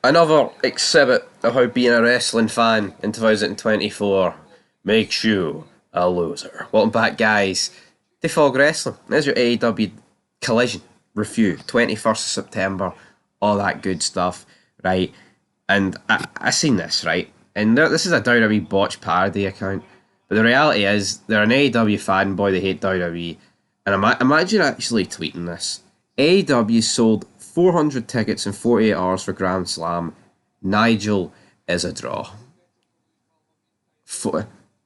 Another exhibit of how being a wrestling fan in 2024 makes you a loser. Welcome back, guys, to Fog Wrestling. There's your AEW Collision review, 21st of September, all that good stuff, right? And I seen this, right? And this is a WWE botch parody account, but the reality is they're an AEW fanboy, they hate WWE, and imagine actually tweeting this. AEW sold 400 tickets in 48 hours for Grand Slam. Nigel is a draw.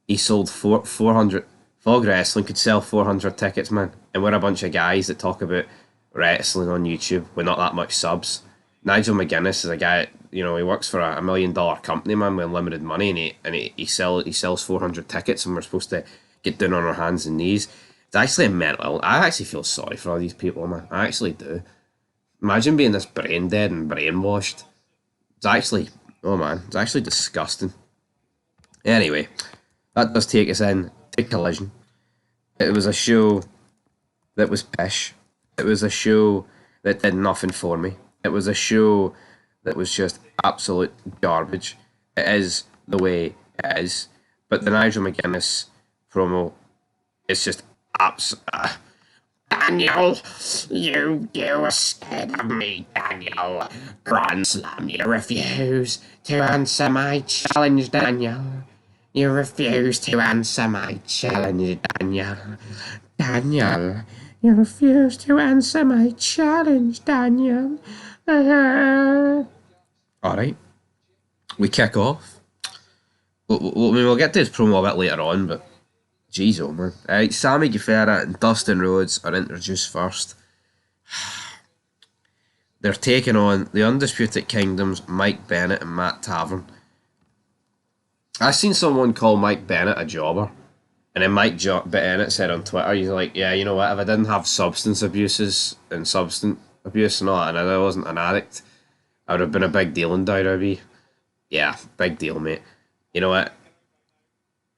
He sold 400. Fog Wrestling could sell 400 tickets, man. And we're a bunch of guys that talk about wrestling on YouTube with not that much subs. Nigel McGuinness is a guy, he works for a $1 million company, man, with unlimited money, and he sells 400 tickets, and we're supposed to get down on our hands and knees. It's actually a mental. I actually feel sorry for all these people, man. I actually do. Imagine being this brain dead and brainwashed. It's actually, oh man, it's actually disgusting. Anyway, that does take us in to Collision. It was a show that was pish. It was a show that did nothing for me. It was a show that was just absolute garbage. It is the way it is. But the Nigel McGuinness promo is just absolute. Daniel, you scared of me, Daniel. Grand Slam, you refuse to answer my challenge, Daniel. You refuse to answer my challenge, Daniel. Daniel, you refuse to answer my challenge, Daniel. Alright, we kick off. We'll get to his promo a bit later on, but jeez, oh man. Alright, Sammy Guevara and Dustin Rhodes are introduced first. They're taking on the Undisputed Kingdom's Mike Bennett and Matt Tavern. I seen someone call Mike Bennett a jobber, and then Bennett said on Twitter, he's like, yeah, you know what, if I didn't have substance abuse and all that, and I wasn't an addict, I would have been a big deal in WWE. Yeah, big deal, mate. You know what?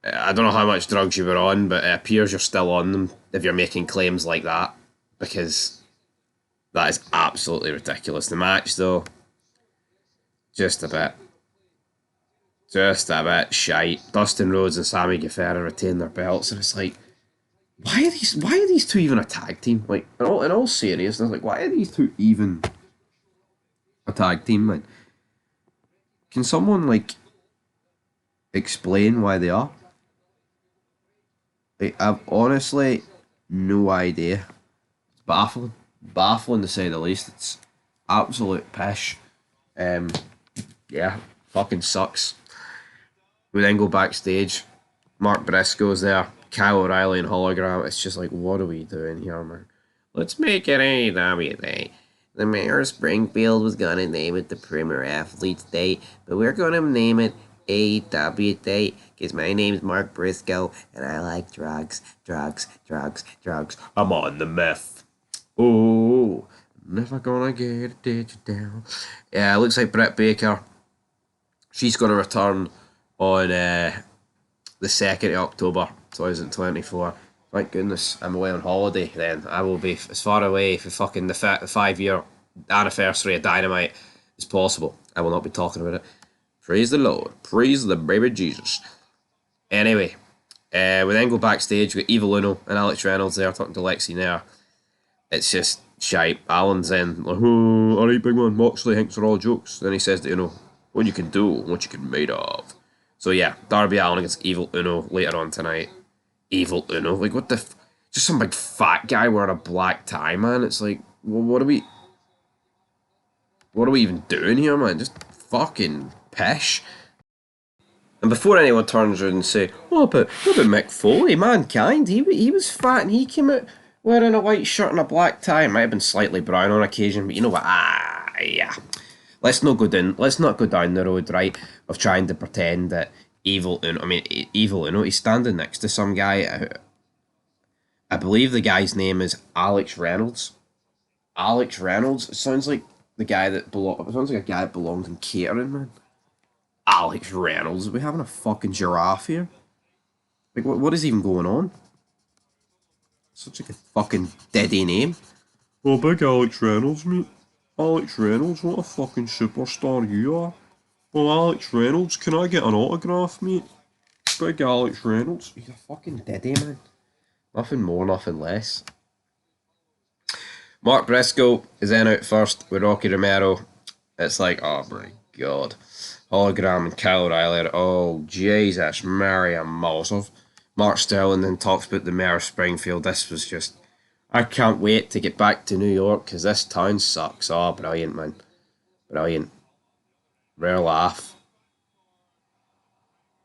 I don't know how much drugs you were on, but it appears you're still on them if you're making claims like that, because that is absolutely ridiculous. The match, though, just a bit. Just a bit shite. Dustin Rhodes and Sammy Guevara retain their belts, and it's like, why are these two even a tag team? Like, in all seriousness, like, why are these two even a tag team, man? Can someone, like, explain why they are? Like, I've honestly no idea. It's baffling. Baffling to say the least. It's absolute pish. Yeah, fucking sucks. We then go backstage. Mark Briscoe's there. Kyle O'Reilly and Hologram. It's just like, what are we doing here, man? Let's make it AEW Day. The mayor of Springfield was gonna name it the Premier Athletes Day, but we're gonna name it AEW Day, because my name's Mark Briscoe, and I like drugs, drugs, drugs, drugs. I'm on the meth. Oh, never gonna get it down. Yeah, it looks like Britt Baker. She's gonna return on the 2nd of October 2024. Thank goodness I'm away on holiday then. I will be as far away for fucking the 5-year anniversary of Dynamite as possible. I will not be talking about it. Praise the Lord. Praise the baby Jesus. Anyway, we then go backstage with Evil Uno and Alex Reynolds there talking to Lexi Nair. It's just shite. Alan's in, like, oh, alright, big man. Moxley thinks we're all jokes. Then he says that, what you can do, what you can be made of. So yeah, Darby Allin against Evil Uno later on tonight. Evil Uno, like, what the just some big fat guy wearing a black tie, man. It's like, well, what are we even doing here, man? Just fucking pish. And before anyone turns around and say, what about Mick Foley, Mankind? He was fat and he came out wearing a white shirt and a black tie. It might have been slightly brown on occasion, but you know what? Yeah. Let's not go down the road, right, of trying to pretend that Evil Uno, he's standing next to some guy. I believe the guy's name is Alex Reynolds. Alex Reynolds. It sounds like a guy that belongs in catering, man. Alex Reynolds. Are we having a fucking giraffe here? Like, what is even going on? Such like a fucking deady name. Oh, big Alex Reynolds, mate. Alex Reynolds, what a fucking superstar you are. Well, Alex Reynolds, can I get an autograph, mate? Big Alex Reynolds. He's a fucking daddy, man. Nothing more, nothing less. Mark Briscoe is then out first with Rocky Romero. It's like, oh my god. Hologram and Kyle O'Reilly. Oh, Jesus, Mary Moses. Mark Sterling then talks about the mayor of Springfield. This was just. I can't wait to get back to New York because this town sucks. Oh, brilliant, man. Brilliant. Rare laugh.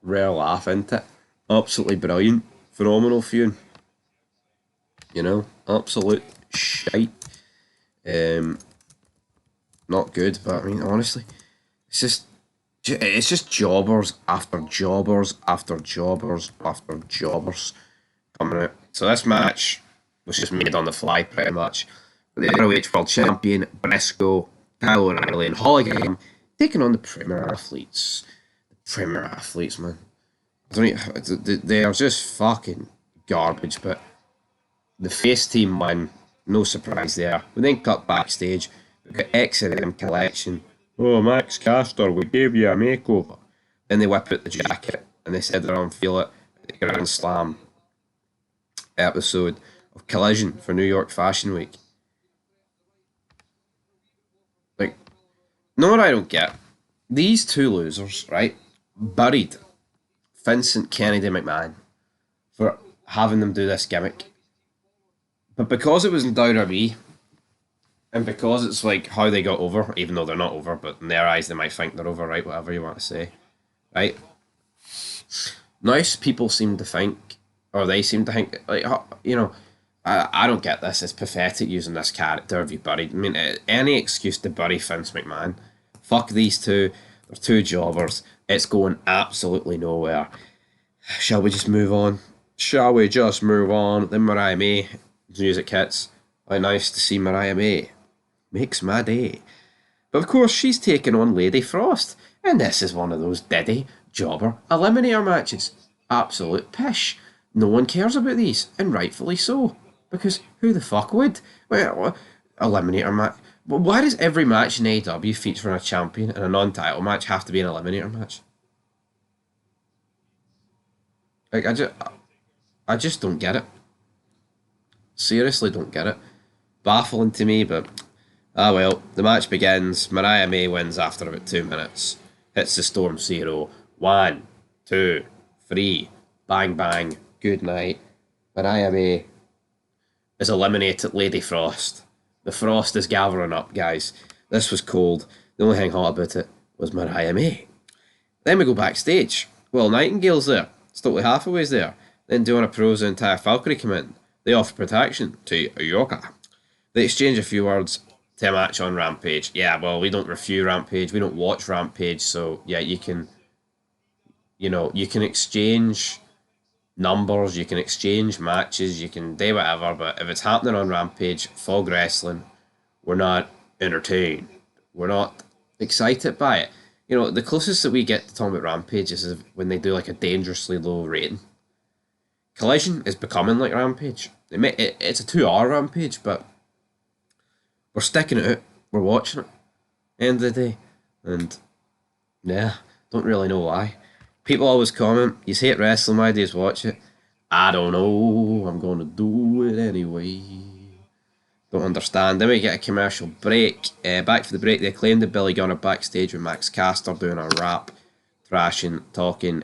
Rare laugh, isn't it? Absolutely brilliant. Phenomenal feud. You know, absolute shite. Um, Not good, but I mean, honestly, it's just jobbers after jobbers after jobbers after jobbers coming out. So this match was just made on the fly, pretty much. The ROH World Champion Briscoe, Kyle O'Reilly, and Hologram taking on the Premier Athletes. The Premier Athletes, man. I don't even, they are just fucking garbage, but the face team won. No surprise there. We then cut backstage. We got X&M Collection. Oh, Max Caster, we gave you a makeover. Then they whip out the jacket and they said they're on Feel It, the Grand Slam episode of Collision for New York Fashion Week. Like, know what I don't get? These two losers, right, buried Vincent Kennedy McMahon for having them do this gimmick. But because it was in WWE, and because it's like how they got over, even though they're not over, but in their eyes they might think they're over, right? Whatever you want to say, right? Nice people seem to think, or they seem to think, like, you know, I don't get this. It's pathetic using this character of you buried. I mean, any excuse to bury Vince McMahon. Fuck these two. They're two jobbers. It's going absolutely nowhere. Shall we just move on? Shall we just move on? Then Mariah May music hits. How nice to see Mariah May. Makes my day. But of course, she's taking on Lady Frost. And this is one of those diddy, jobber, eliminator matches. Absolute pish. No one cares about these, and rightfully so. Because who the fuck would? Well, eliminator match. But why does every match in AEW featuring a champion and a non-title match have to be an eliminator match? Like, I just don't get it. Seriously, don't get it. Baffling to me, but well. The match begins. Mariah May wins after about 2 minutes. Hits the Storm Zero. 1, 2, 3. Bang bang. Good night. Mariah May is eliminated Lady Frost. The Frost is gathering up, guys. This was cold. The only thing hot about it was Mariah May. Then we go backstage. Well, Nightingale's there. Stokely Hathaway's there. Then Donna Perosa and Taya Valkyrie come in. They offer protection to Yoka. They exchange a few words to a match on Rampage. Yeah, well, we don't review Rampage. We don't watch Rampage. So, yeah, you can exchange numbers, you can exchange matches, you can do whatever, but if it's happening on Rampage, Fog Wrestling, we're not entertained. We're not excited by it. You know, the closest that we get to talking about Rampage is when they do like a dangerously low rating. Collision is becoming like Rampage. It's a 2-hour Rampage, but we're sticking it out. We're watching it. End of the day. And, yeah, don't really know why. People always comment, you hate wrestling, why do you watch it? I don't know, I'm going to do it anyway. Don't understand. Then we get a commercial break. Back for the break, they claimed that Billy Gunn are backstage with Max Caster doing a rap, thrashing, talking.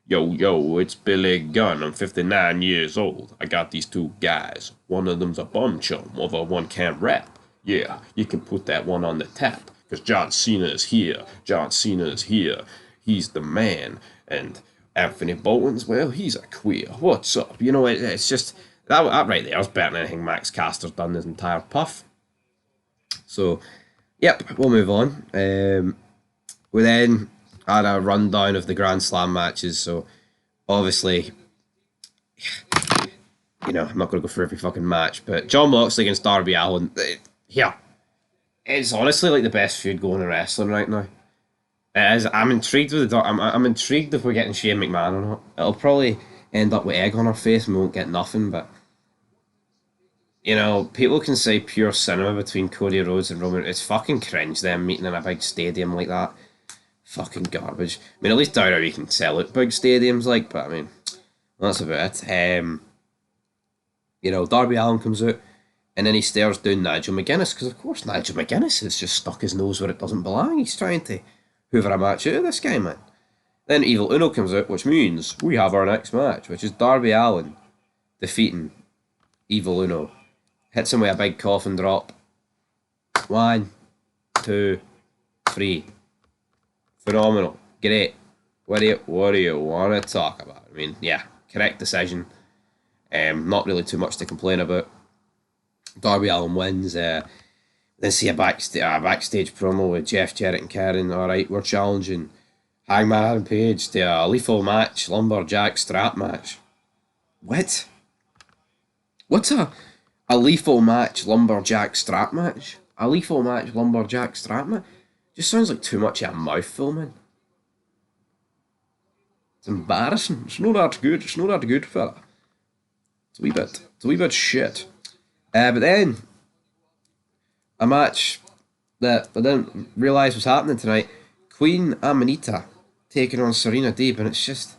Yo, it's Billy Gunn. I'm 59 years old. I got these two guys. One of them's a bum chum, other one can't rap. Yeah, you can put that one on the tap, because John Cena is here. John Cena is here. He's the man. And Anthony Bolton's, well, he's a queer. What's up? You know, it's just, that right there is better than anything Max Caster's done his entire puff. So, yep, we'll move on. We then had a rundown of the Grand Slam matches. So, obviously, you know, I'm not going to go through every fucking match, but John Moxley against Darby Allin, yeah, it's honestly like the best feud going in wrestling right now. It is. I'm intrigued with the. I'm intrigued if we're getting Shane McMahon or not. It'll probably end up with egg on our face and we won't get nothing. But You know, people can say pure cinema between Cody Rhodes and Roman. It's fucking cringe them meeting in a big stadium like that. Fucking garbage. I mean, at least WWE can sell it big stadiums like, but I mean, that's about it. Darby Allin comes out and then he stares down Nigel McGuinness because, of course, Nigel McGuinness has just stuck his nose where it doesn't belong. He's trying to hoover a match out of this guy, man. Then Evil Uno comes out, which means we have our next match, which is Darby Allin defeating Evil Uno. Hits him with a big coffin drop. 1, 2, 3. Phenomenal. Great. What do you want to talk about? I mean, yeah, correct decision. Not really too much to complain about. Darby Allin wins. Then see a backstage promo with Jeff Jarrett and Karen. Alright, we're challenging Hangman Adam Page to a lethal match, lumberjack strap match. What? What's a lethal match, lumberjack strap match? A lethal match, lumberjack strap match? Just sounds like too much of a mouthful, man. It's embarrassing. It's not that good. It's not that good, fella. It's a wee bit shit. But then, a match that I didn't realise was happening tonight. Queen Amanita taking on Serena Deeb, and it's just...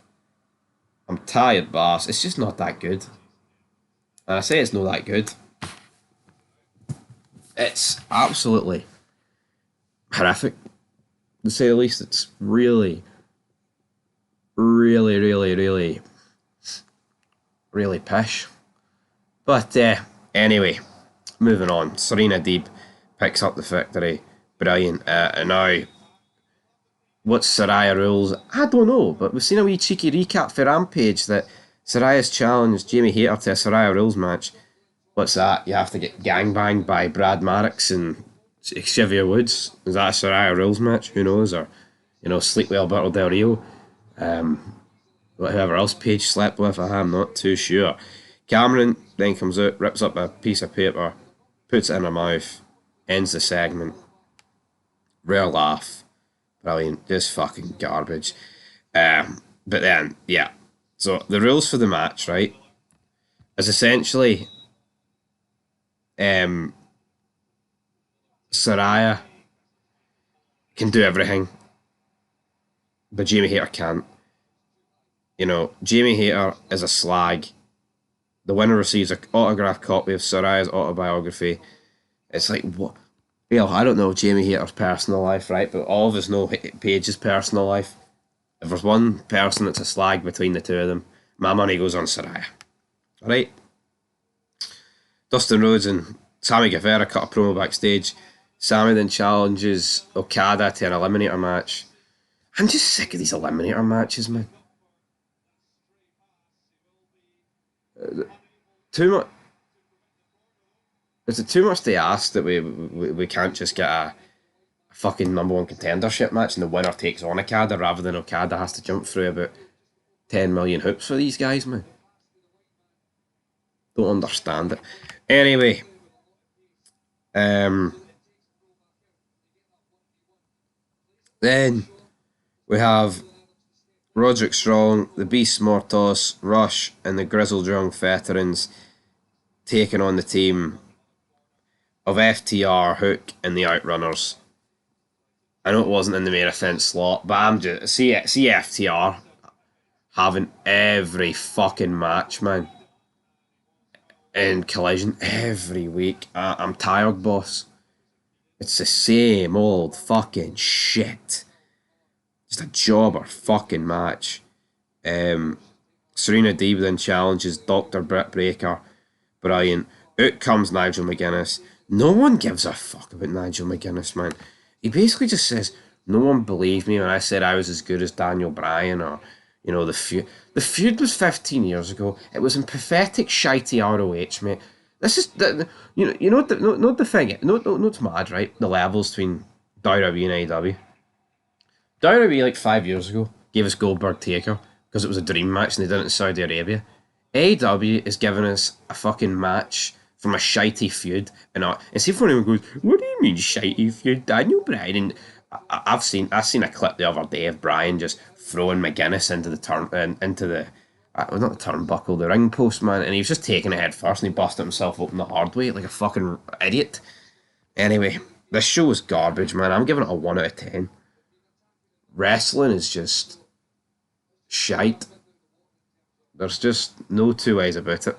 I'm tired, boss. It's just not that good. And I say it's not that good. It's absolutely horrific, to say the least. It's really, really, really, really, really pish. But anyway, moving on. Serena Deeb picks up the victory. Brilliant. And now, what's Saraya rules? I don't know, but we've seen a wee cheeky recap for Rampage that Saraya's challenged Jamie Hayter to a Saraya rules match. What's that? You have to get gangbanged by Brad Marks and Xavier Woods. Is that a Saraya rules match? Who knows? Or, sleep with Alberto Del Rio. Whoever else Paige slept with, I'm not too sure. Cameron then comes out, rips up a piece of paper, puts it in her mouth, ends the segment. Real laugh. Brilliant. Just fucking garbage. But then, yeah. So the rules for the match, right, is essentially Saraya can do everything, but Jamie Hayter can't. Jamie Hayter is a slag. The winner receives an autographed copy of Saraya's autobiography. It's like, what? I don't know Jamie Hayter's personal life, right? But all of us know Paige's personal life. If there's one person that's a slag between the two of them, my money goes on Saraya. Alright? Dustin Rhodes and Sammy Guevara cut a promo backstage. Sammy then challenges Okada to an eliminator match. I'm just sick of these eliminator matches, man. Too much. Is it too much to ask that we can't just get a fucking #1 contendership match and the winner takes on Okada rather than Okada has to jump through about 10 million hoops for these guys, man? Don't understand it. Anyway, then we have Roderick Strong, the Beast Mortos, Rush, and the Grizzled Young Veterans taking on the team of FTR, Hook, and the Outrunners. I know it wasn't in the main event slot, but I'm just... See FTR having every fucking match, man. In Collision every week. I'm tired, boss. It's the same old fucking shit. Just a jobber fucking match. Serena Deeb then challenges Dr. Britt Baker. Brilliant. Out comes Nigel McGuinness. No one gives a fuck about Nigel McGuinness, man. He basically just says, no one believed me when I said I was as good as Daniel Bryan, or, the feud. The feud was 15 years ago. It was in pathetic, shitey ROH, mate. This is, what the thing, it's mad, right? The levels between WWE and AEW. WWE, like 5 years ago, gave us Goldberg Taker because it was a dream match and they did it in Saudi Arabia. AEW is giving us a fucking match from a shitey feud, and see if anyone goes, what do you mean shitey feud? Daniel Bryan, and I've seen a clip the other day of Bryan just throwing McGuinness into the Well, not the turnbuckle, the ring post, man, and he was just taking it head first and he busted himself open the hard way like a fucking idiot. Anyway, this show is garbage, man. I'm giving it a 1 out of 10. Wrestling is just shite. There's just no two ways about it.